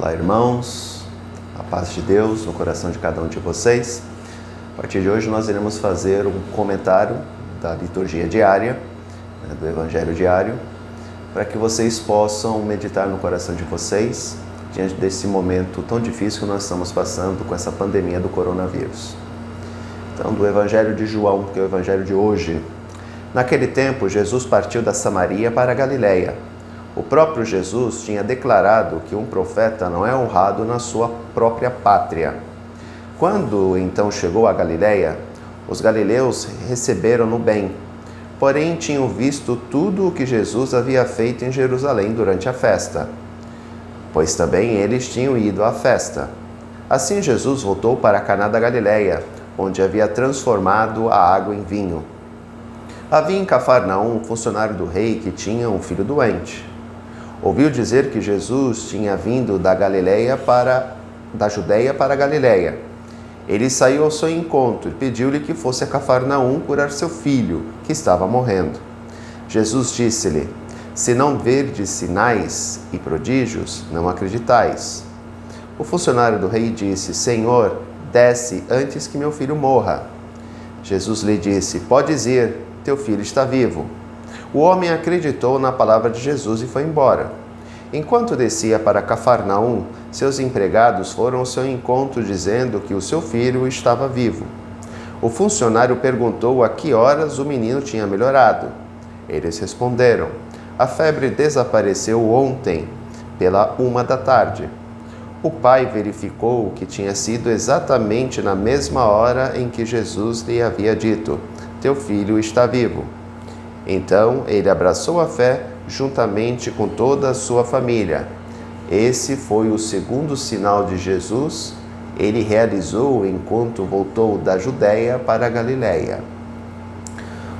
Olá, irmãos, a paz de Deus no coração de cada um de vocês. A partir de hoje nós iremos fazer um comentário da liturgia diária, do Evangelho diário, para que vocês possam meditar no coração de vocês diante desse momento tão difícil que nós estamos passando com essa pandemia do coronavírus. Então, do Evangelho de João, que é o Evangelho de hoje. Naquele tempo, Jesus partiu da Samaria para a Galileia. O próprio Jesus tinha declarado que um profeta não é honrado na sua própria pátria. Quando então chegou a Galileia, os galileus receberam-no bem, porém tinham visto tudo o que Jesus havia feito em Jerusalém durante a festa, pois também eles tinham ido à festa. Assim Jesus voltou para Caná da Galileia, onde havia transformado a água em vinho. Havia em Cafarnaum um funcionário do rei que tinha um filho doente. Ouviu dizer que Jesus tinha vindo da Judeia para a Galileia. Ele saiu ao seu encontro e pediu-lhe que fosse a Cafarnaum curar seu filho, que estava morrendo. Jesus disse-lhe: "Se não verdes sinais e prodígios, não acreditais." O funcionário do rei disse: "Senhor, desce antes que meu filho morra." Jesus lhe disse: "Podes ir, teu filho está vivo." O homem acreditou na palavra de Jesus e foi embora. Enquanto descia para Cafarnaum, seus empregados foram ao seu encontro dizendo que o seu filho estava vivo. O funcionário perguntou a que horas o menino tinha melhorado. Eles responderam: "A febre desapareceu ontem, pela 1 da tarde." O pai verificou que tinha sido exatamente na mesma hora em que Jesus lhe havia dito: "Teu filho está vivo." Então ele abraçou a fé juntamente com toda a sua família. Esse foi o segundo sinal de Jesus. Ele realizou enquanto voltou da Judéia para a Galileia.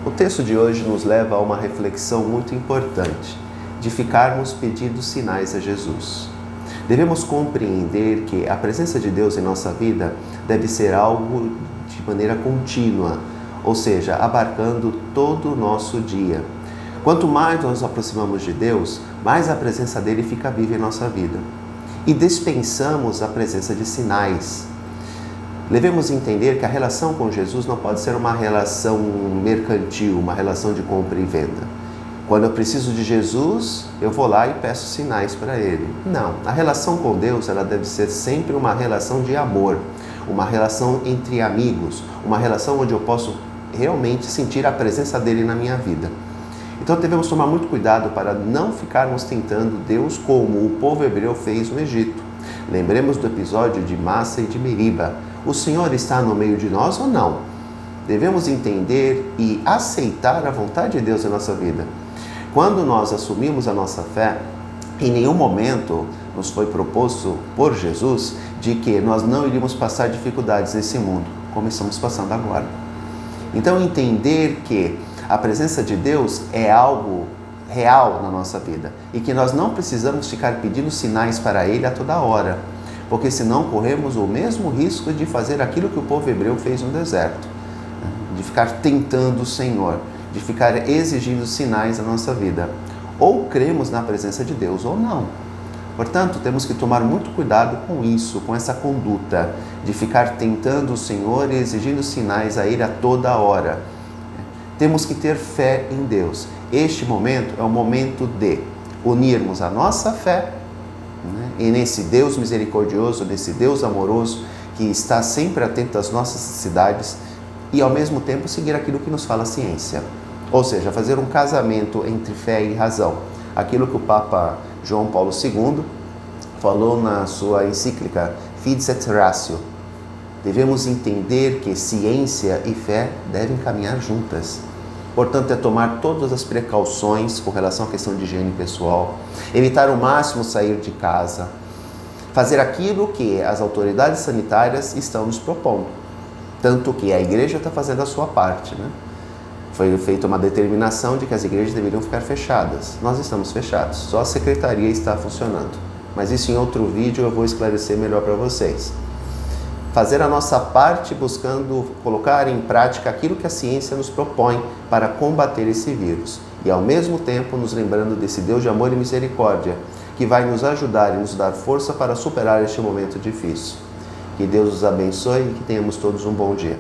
O texto de hoje nos leva a uma reflexão muito importante, de ficarmos pedindo sinais a Jesus. Devemos compreender que a presença de Deus em nossa vida deve ser algo de maneira contínua, ou seja, abarcando todo o nosso dia. Quanto mais nós nos aproximamos de Deus, mais a presença dele fica viva em nossa vida. E dispensamos a presença de sinais. Devemos entender que a relação com Jesus não pode ser uma relação mercantil, uma relação de compra e venda. Quando eu preciso de Jesus, eu vou lá e peço sinais para ele. Não, a relação com Deus ela deve ser sempre uma relação de amor, uma relação entre amigos, uma relação onde eu posso realmente sentir a presença dele na minha vida. Então devemos tomar muito cuidado para não ficarmos tentando Deus como o povo hebreu fez no Egito. Lembremos do episódio de Massa e de Meriba. O Senhor está no meio de nós ou não? Devemos entender e aceitar a vontade de Deus em nossa vida. Quando nós assumimos a nossa fé, em nenhum momento nos foi proposto por Jesus de que nós não iríamos passar dificuldades nesse mundo, como estamos passando agora. Então entender que a presença de Deus é algo real na nossa vida e que nós não precisamos ficar pedindo sinais para Ele a toda hora, porque senão corremos o mesmo risco de fazer aquilo que o povo hebreu fez no deserto, de ficar tentando o Senhor, de ficar exigindo sinais na nossa vida. Ou cremos na presença de Deus ou não. Portanto, temos que tomar muito cuidado com isso, com essa conduta de ficar tentando o Senhor e exigindo sinais a Ele a toda hora. Temos que ter fé em Deus. Este momento é o momento de unirmos a nossa fé, e nesse Deus misericordioso, nesse Deus amoroso, que está sempre atento às nossas necessidades, e ao mesmo tempo seguir aquilo que nos fala a ciência. Ou seja, fazer um casamento entre fé e razão. Aquilo que o Papa João Paulo II falou na sua encíclica Fides et Ratio. Devemos entender que ciência e fé devem caminhar juntas. Portanto, é tomar todas as precauções com relação à questão de higiene pessoal, evitar ao máximo sair de casa, fazer aquilo que as autoridades sanitárias estão nos propondo. Tanto que a igreja está fazendo a sua parte, Foi feita uma determinação de que as igrejas deveriam ficar fechadas. Nós estamos fechados, só a secretaria está funcionando. Mas isso em outro vídeo eu vou esclarecer melhor para vocês. Fazer a nossa parte buscando colocar em prática aquilo que a ciência nos propõe para combater esse vírus. E ao mesmo tempo nos lembrando desse Deus de amor e misericórdia, que vai nos ajudar e nos dar força para superar este momento difícil. Que Deus os abençoe e que tenhamos todos um bom dia.